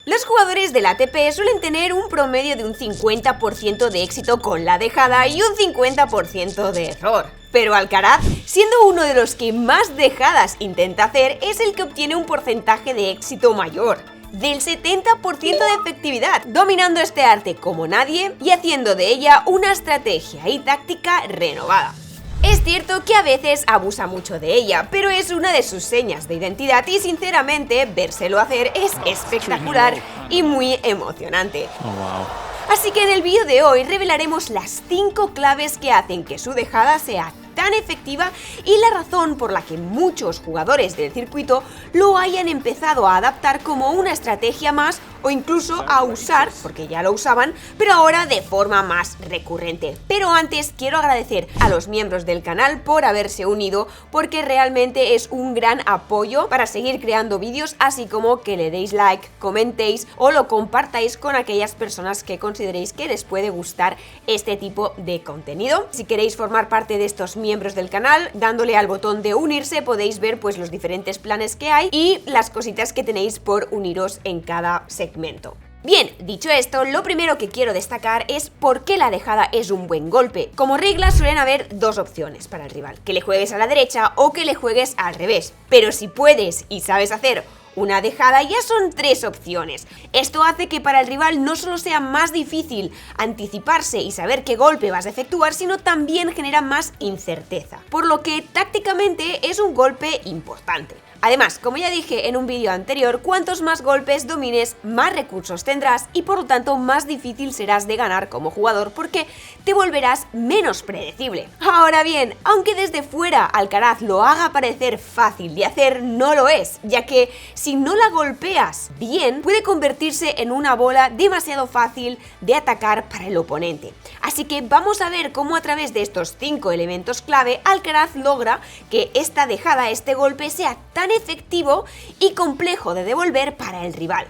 Los jugadores del ATP suelen tener un promedio de un 50% de éxito con la dejada y un 50% de error. Pero Alcaraz, siendo uno de los que más dejadas intenta hacer, es el que obtiene un porcentaje de éxito mayor, del 70% de efectividad, dominando este arte como nadie y haciendo de ella una estrategia y táctica renovada. Es cierto que a veces abusa mucho de ella, pero es una de sus señas de identidad y sinceramente vérselo hacer es espectacular y muy emocionante. Así que en el vídeo de hoy revelaremos las 5 claves que hacen que su dejada sea tan efectiva y la razón por la que muchos jugadores del circuito lo hayan empezado a adaptar como una estrategia más o incluso a usar, porque ya lo usaban, pero ahora de forma más recurrente. Pero antes quiero agradecer a los miembros del canal por haberse unido, porque realmente es un gran apoyo para seguir creando vídeos, así como que le deis like, comentéis o lo compartáis con aquellas personas que consideréis que les puede gustar este tipo de contenido. Si queréis formar parte de estos miembros del canal, dándole al botón de unirse podéis ver pues los diferentes planes que hay y las cositas que tenéis por uniros en cada segmento. Bien, dicho esto, lo primero que quiero destacar es por qué la dejada es un buen golpe. Como regla suelen haber dos opciones para el rival, que le juegues a la derecha o que le juegues al revés, pero si puedes y sabes hacer una dejada ya son 3 opciones. Esto hace que para el rival no solo sea más difícil anticiparse y saber qué golpe vas a efectuar, sino también genera más incerteza, por lo que tácticamente es un golpe importante. Además, como ya dije en un vídeo anterior, cuantos más golpes domines, más recursos tendrás y por lo tanto más difícil serás de ganar como jugador porque te volverás menos predecible. Ahora bien, aunque desde fuera Alcaraz lo haga parecer fácil de hacer, no lo es, ya que si no la golpeas bien, puede convertirse en una bola demasiado fácil de atacar para el oponente. Así que vamos a ver cómo a través de estos 5 elementos clave, Alcaraz logra que esta dejada, este golpe, sea tan efectivo y complejo de devolver para el rival.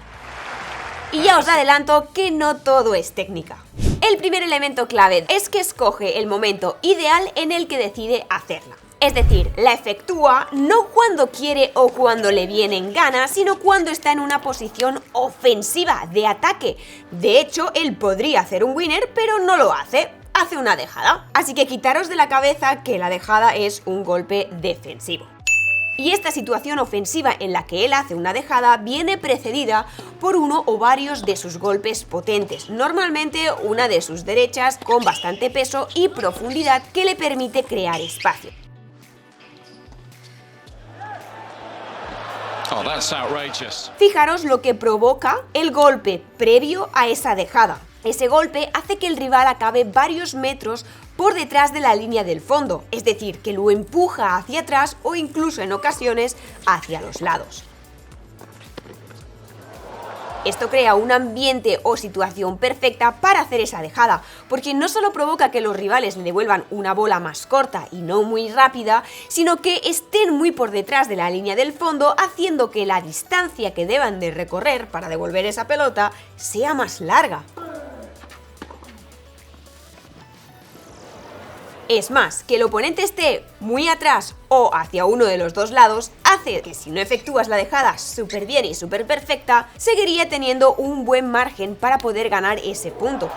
Y ya os adelanto que no todo es técnica. El primer elemento clave es que escoge el momento ideal en el que decide hacerla. Es decir, la efectúa no cuando quiere o cuando le viene en gana, sino cuando está en una posición ofensiva, de ataque. De hecho, él podría hacer un winner, pero no lo hace. Hace una dejada. Así que quitaros de la cabeza que la dejada es un golpe defensivo. Y esta situación ofensiva en la que él hace una dejada viene precedida por uno o varios de sus golpes potentes, normalmente una de sus derechas con bastante peso y profundidad que le permite crear espacio. Oh, that's outrageous. Fijaros lo que provoca el golpe previo a esa dejada. Ese golpe hace que el rival acabe varios metros por detrás de la línea del fondo, es decir, que lo empuja hacia atrás o incluso en ocasiones hacia los lados. Esto crea un ambiente o situación perfecta para hacer esa dejada, porque no solo provoca que los rivales le devuelvan una bola más corta y no muy rápida, sino que estén muy por detrás de la línea del fondo, haciendo que la distancia que deban de recorrer para devolver esa pelota sea más larga. Es más, que el oponente esté muy atrás o hacia uno de los dos lados hace que si no efectúas la dejada súper bien y súper perfecta, seguiría teniendo un buen margen para poder ganar ese punto.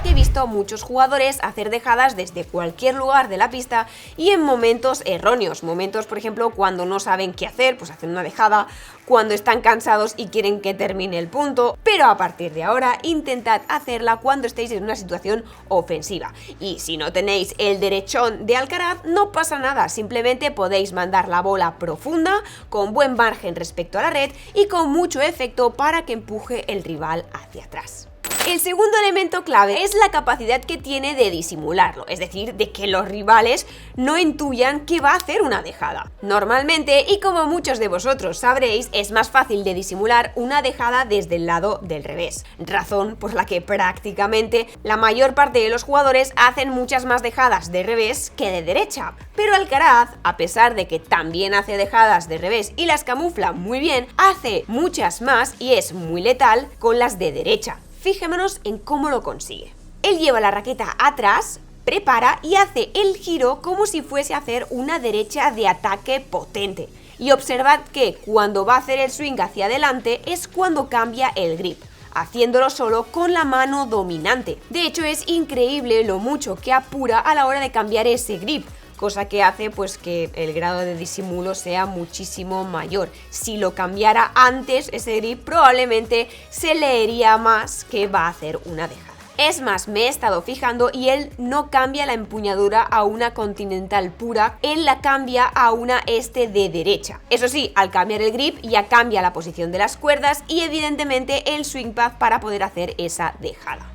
He visto a muchos jugadores hacer dejadas desde cualquier lugar de la pista y en momentos erróneos, momentos por ejemplo cuando no saben qué hacer, pues hacen una dejada, cuando están cansados y quieren que termine el punto, pero a partir de ahora intentad hacerla cuando estéis en una situación ofensiva. Y si no tenéis el derechón de Alcaraz, no pasa nada, simplemente podéis mandar la bola profunda, con buen margen respecto a la red y con mucho efecto para que empuje el rival hacia atrás. El segundo elemento clave es la capacidad que tiene de disimularlo, es decir, de que los rivales no intuyan que va a hacer una dejada. Normalmente, y como muchos de vosotros sabréis, es más fácil de disimular una dejada desde el lado del revés, razón por la que prácticamente la mayor parte de los jugadores hacen muchas más dejadas de revés que de derecha. Pero Alcaraz, a pesar de que también hace dejadas de revés y las camufla muy bien, hace muchas más y es muy letal con las de derecha. Fijémonos en cómo lo consigue. Él lleva la raqueta atrás, prepara y hace el giro como si fuese a hacer una derecha de ataque potente. y observad que cuando va a hacer el swing hacia adelante es cuando cambia el grip, haciéndolo solo con la mano dominante. De hecho, es increíble lo mucho que apura a la hora de cambiar ese grip, cosa que hace pues que el grado de disimulo sea muchísimo mayor. Si lo cambiara antes ese grip, probablemente se leería más que va a hacer una dejada. Es más, me he estado fijando y él no cambia la empuñadura a una continental pura, él la cambia a una de derecha. Eso sí, al cambiar el grip ya cambia la posición de las cuerdas y evidentemente el swing path para poder hacer esa dejada.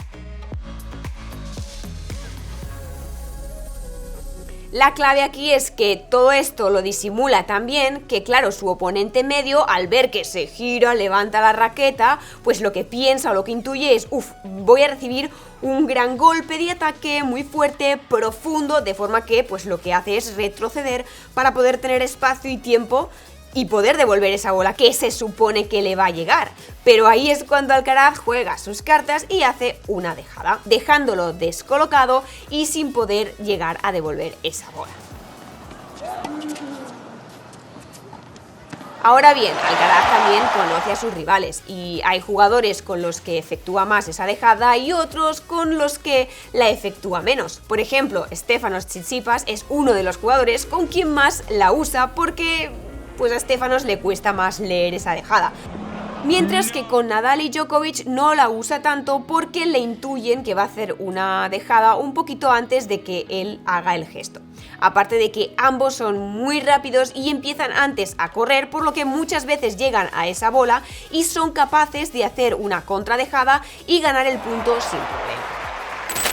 La clave aquí es que todo esto lo disimula también, que claro, su oponente medio, al ver que se gira, levanta la raqueta, pues lo que piensa o lo que intuye es, voy a recibir un gran golpe de ataque muy fuerte, profundo, de forma que pues lo que hace es retroceder para poder tener espacio y tiempo y poder devolver esa bola que se supone que le va a llegar. Pero ahí es cuando Alcaraz juega sus cartas y hace una dejada, dejándolo descolocado y sin poder llegar a devolver esa bola. Ahora bien, Alcaraz también conoce a sus rivales y hay jugadores con los que efectúa más esa dejada y otros con los que la efectúa menos. Por ejemplo, Stefanos Tsitsipas es uno de los jugadores con quien más la usa porque pues a Stefanos le cuesta más leer esa dejada. Mientras que con Nadal y Djokovic no la usa tanto porque le intuyen que va a hacer una dejada un poquito antes de que él haga el gesto. Aparte de que ambos son muy rápidos y empiezan antes a correr, por lo que muchas veces llegan a esa bola y son capaces de hacer una contradejada y ganar el punto sin problema.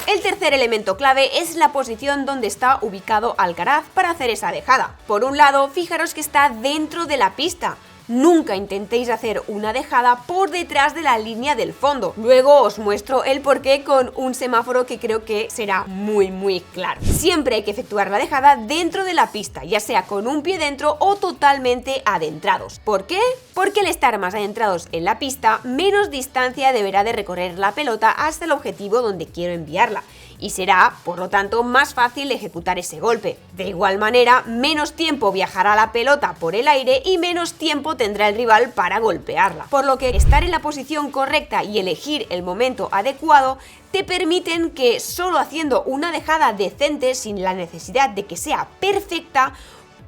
El tercer elemento clave es la posición donde está ubicado Alcaraz para hacer esa dejada. Por un lado, fijaros que está dentro de la pista. Nunca intentéis hacer una dejada por detrás de la línea del fondo. Luego os muestro el porqué con un semáforo que creo que será muy claro. Siempre hay que efectuar la dejada dentro de la pista, ya sea con un pie dentro o totalmente adentrados. ¿Por qué? Porque al estar más adentrados en la pista, menos distancia deberá de recorrer la pelota hasta el objetivo donde quiero enviarla. Y será, por lo tanto, más fácil ejecutar ese golpe. De igual manera, menos tiempo viajará la pelota por el aire y menos tiempo tendrá el rival para golpearla. Por lo que estar en la posición correcta y elegir el momento adecuado te permiten que solo haciendo una dejada decente, sin la necesidad de que sea perfecta,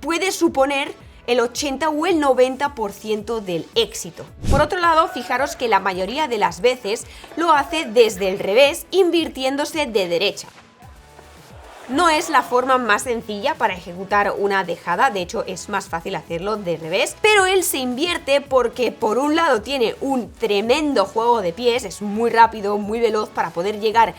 puedes suponer el 80 o el 90% del éxito. Por otro lado, fijaros que la mayoría de las veces lo hace desde el revés, invirtiéndose de derecha. No es la forma más sencilla para ejecutar una dejada, de hecho es más fácil hacerlo de revés, pero él se invierte porque por un lado tiene un tremendo juego de pies, es muy rápido, muy veloz para poder llegar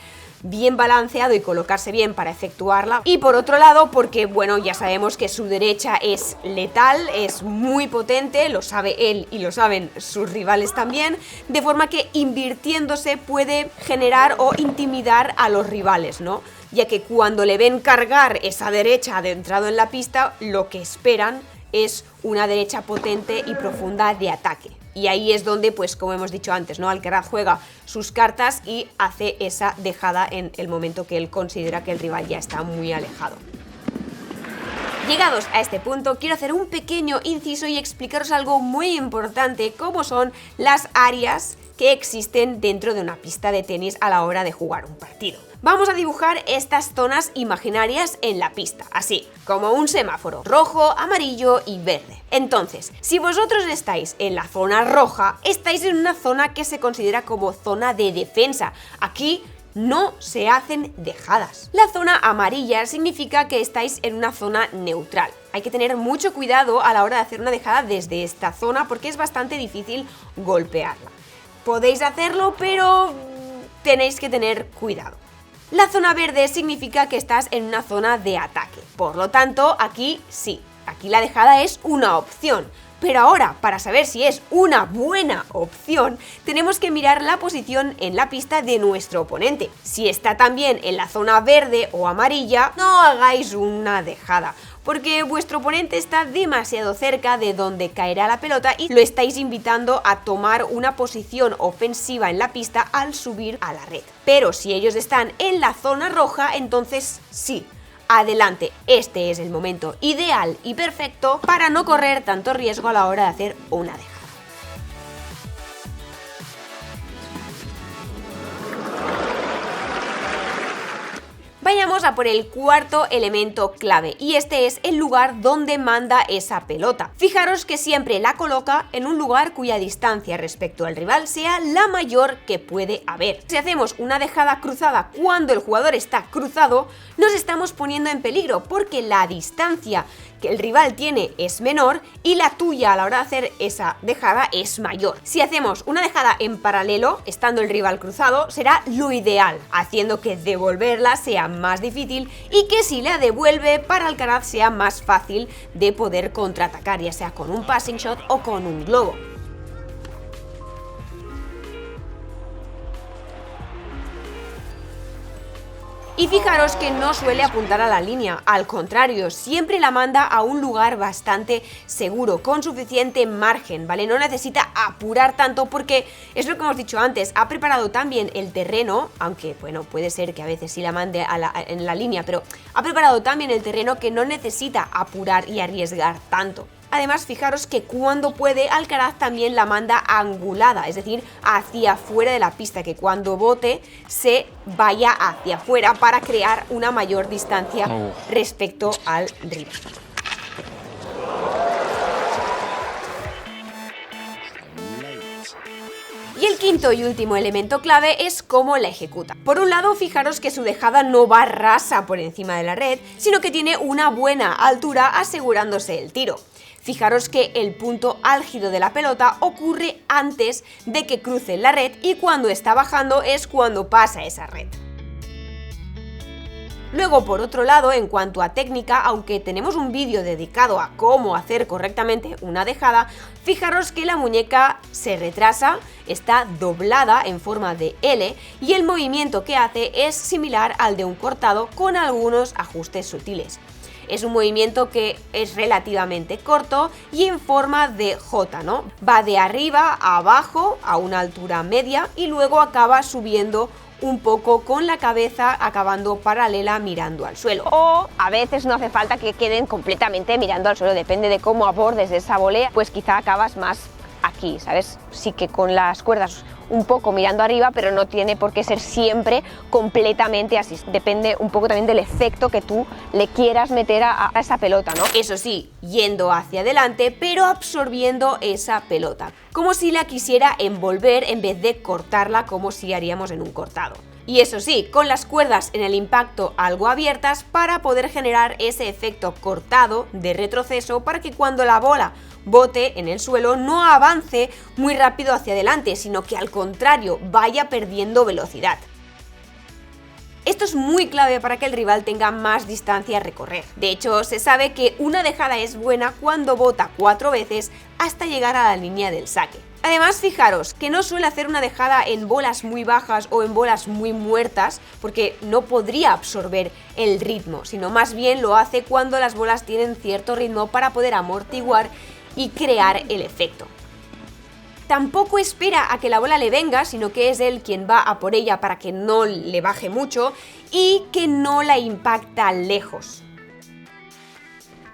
bien balanceado y colocarse bien para efectuarla, y por otro lado porque bueno, ya sabemos que su derecha es letal, es muy potente, lo sabe él y lo saben sus rivales también, de forma que invirtiéndose puede generar o intimidar a los rivales, ¿no? Ya que cuando le ven cargar esa derecha adentrado en la pista, lo que esperan es una derecha potente y profunda de ataque. Y ahí es donde, pues como hemos dicho antes, ¿no? Alcaraz juega sus cartas y hace esa dejada en el momento que él considera que el rival ya está muy alejado. Llegados a este punto, quiero hacer un pequeño inciso y explicaros algo muy importante, como son las áreas que existen dentro de una pista de tenis a la hora de jugar un partido. Vamos a dibujar estas zonas imaginarias en la pista, así como un semáforo: rojo, amarillo y verde. Entonces, si vosotros estáis en la zona roja, estáis en una zona que se considera como zona de defensa. Aquí no se hacen dejadas. La zona amarilla significa que estáis en una zona neutral. Hay que tener mucho cuidado a la hora de hacer una dejada desde esta zona porque es bastante difícil golpearla. Podéis hacerlo, pero tenéis que tener cuidado. La zona verde significa que estás en una zona de ataque. Por lo tanto, aquí sí, aquí la dejada es una opción. Pero ahora, para saber si es una buena opción, tenemos que mirar la posición en la pista de nuestro oponente. Si está también en la zona verde o amarilla, no hagáis una dejada, porque vuestro oponente está demasiado cerca de donde caerá la pelota y lo estáis invitando a tomar una posición ofensiva en la pista al subir a la red. Pero si ellos están en la zona roja, entonces sí, adelante. Este es el momento ideal y perfecto para no correr tanto riesgo a la hora de hacer una dejada. Vayamos a por el cuarto elemento clave, y este es el lugar donde manda esa pelota. Fijaros que siempre la coloca en un lugar cuya distancia respecto al rival sea la mayor que puede haber. Si hacemos una dejada cruzada cuando el jugador está cruzado, nos estamos poniendo en peligro porque la distancia que el rival tiene es menor y la tuya a la hora de hacer esa dejada es mayor. Si hacemos una dejada en paralelo, estando el rival cruzado, será lo ideal, haciendo que devolverla sea más difícil y que si la devuelve para Alcaraz sea más fácil de poder contraatacar, ya sea con un passing shot o con un globo. Y fijaros que no suele apuntar a la línea, al contrario, siempre la manda a un lugar bastante seguro, con suficiente margen, ¿vale? No necesita apurar tanto porque es lo que hemos dicho antes, ha preparado tan bien el terreno, aunque bueno, puede ser que a veces sí la mande en la línea, pero ha preparado tan bien el terreno que no necesita apurar y arriesgar tanto. Además, fijaros que cuando puede, Alcaraz también la manda angulada, es decir, hacia afuera de la pista, que cuando bote se vaya hacia afuera para crear una mayor distancia respecto al rival. Y el quinto y último elemento clave es cómo la ejecuta. Por un lado, fijaros que su dejada no va rasa por encima de la red, sino que tiene una buena altura asegurándose el tiro. Fijaros que el punto álgido de la pelota ocurre antes de que cruce la red y cuando está bajando es cuando pasa esa red. Luego, por otro lado, en cuanto a técnica, aunque tenemos un vídeo dedicado a cómo hacer correctamente una dejada, fijaros que la muñeca se retrasa, está doblada en forma de L y el movimiento que hace es similar al de un cortado con algunos ajustes sutiles. Es un movimiento que es relativamente corto y en forma de J, ¿no? Va de arriba a abajo a una altura media y luego acaba subiendo un poco con la cabeza acabando paralela mirando al suelo. O a veces no hace falta que queden completamente mirando al suelo, depende de cómo abordes esa volea, pues quizá acabas más aquí, ¿sabes? Sí que con las cuerdas un poco mirando arriba, pero no tiene por qué ser siempre completamente así. Depende un poco también del efecto que tú le quieras meter a esa pelota, ¿no? Eso sí, yendo hacia adelante, pero absorbiendo esa pelota, como si la quisiera envolver en vez de cortarla como si haríamos en un cortado. Y eso sí, con las cuerdas en el impacto algo abiertas para poder generar ese efecto cortado de retroceso para que cuando la bola bote en el suelo no avance muy rápido hacia adelante, sino que al contrario vaya perdiendo velocidad. Esto es muy clave para que el rival tenga más distancia a recorrer. De hecho, se sabe que una dejada es buena cuando bota 4 veces hasta llegar a la línea del saque. Además, fijaros que no suele hacer una dejada en bolas muy bajas o en bolas muy muertas porque no podría absorber el ritmo, sino más bien lo hace cuando las bolas tienen cierto ritmo para poder amortiguar y crear el efecto. Tampoco espera a que la bola le venga, sino que es él quien va a por ella para que no le baje mucho y que no la impacta lejos.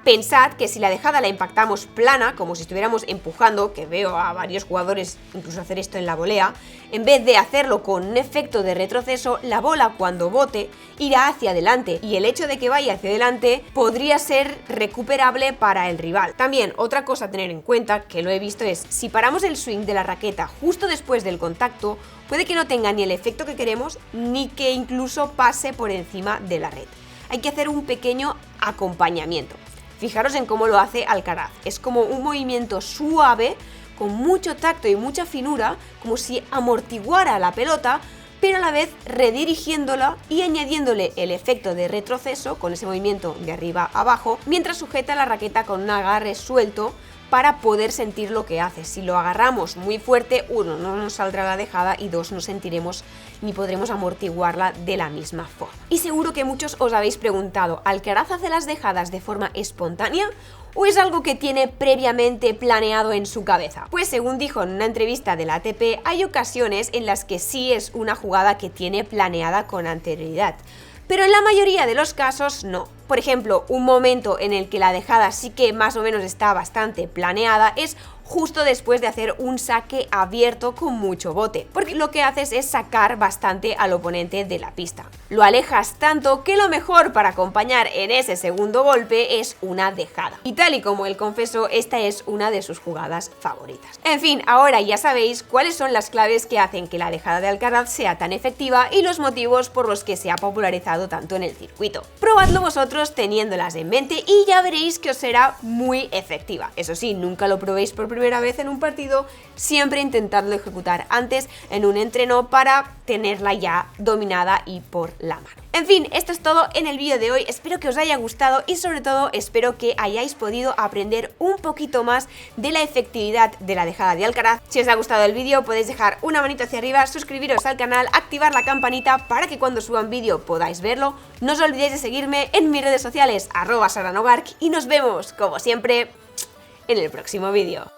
Pensad que si la dejada la impactamos plana, como si estuviéramos empujando, que veo a varios jugadores incluso hacer esto en la volea, en vez de hacerlo con un efecto de retroceso, la bola cuando bote irá hacia adelante y el hecho de que vaya hacia adelante podría ser recuperable para el rival. También otra cosa a tener en cuenta, que lo he visto, es si paramos el swing de la raqueta justo después del contacto, puede que no tenga ni el efecto que queremos ni que incluso pase por encima de la red. Hay que hacer un pequeño acompañamiento. Fijaros en cómo lo hace Alcaraz, es como un movimiento suave, con mucho tacto y mucha finura, como si amortiguara la pelota, pero a la vez redirigiéndola y añadiéndole el efecto de retroceso con ese movimiento de arriba a abajo, mientras sujeta la raqueta con un agarre suelto para poder sentir lo que hace. Si lo agarramos muy fuerte, 1, no nos saldrá la dejada y 2, no sentiremos ni podremos amortiguarla de la misma forma. Y seguro que muchos os habéis preguntado, ¿Alcaraz hace las dejadas de forma espontánea o es algo que tiene previamente planeado en su cabeza? Pues según dijo en una entrevista de la ATP, hay ocasiones en las que sí es una jugada que tiene planeada con anterioridad, pero en la mayoría de los casos no. Por ejemplo, un momento en el que la dejada sí que más o menos está bastante planeada es justo después de hacer un saque abierto con mucho bote, porque lo que haces es sacar bastante al oponente de la pista. Lo alejas tanto que lo mejor para acompañar en ese segundo golpe es una dejada. Y tal y como él confesó, esta es una de sus jugadas favoritas. En fin, ahora ya sabéis cuáles son las claves que hacen que la dejada de Alcaraz sea tan efectiva y los motivos por los que se ha popularizado tanto en el circuito. Probadlo vosotros teniéndolas en mente y ya veréis que os será muy efectiva. Eso sí, nunca lo probéis por primera vez en un partido, siempre intentadlo ejecutar antes en un entreno para tenerla ya dominada y por la mano. En fin, esto es todo en el vídeo de hoy, espero que os haya gustado y sobre todo espero que hayáis podido aprender un poquito más de la efectividad de la dejada de Alcaraz. Si os ha gustado el vídeo podéis dejar una manito hacia arriba, suscribiros al canal, activar la campanita para que cuando suba un vídeo podáis verlo. No os olvidéis de seguirme en mis redes sociales @saranogark y nos vemos, como siempre, en el próximo vídeo.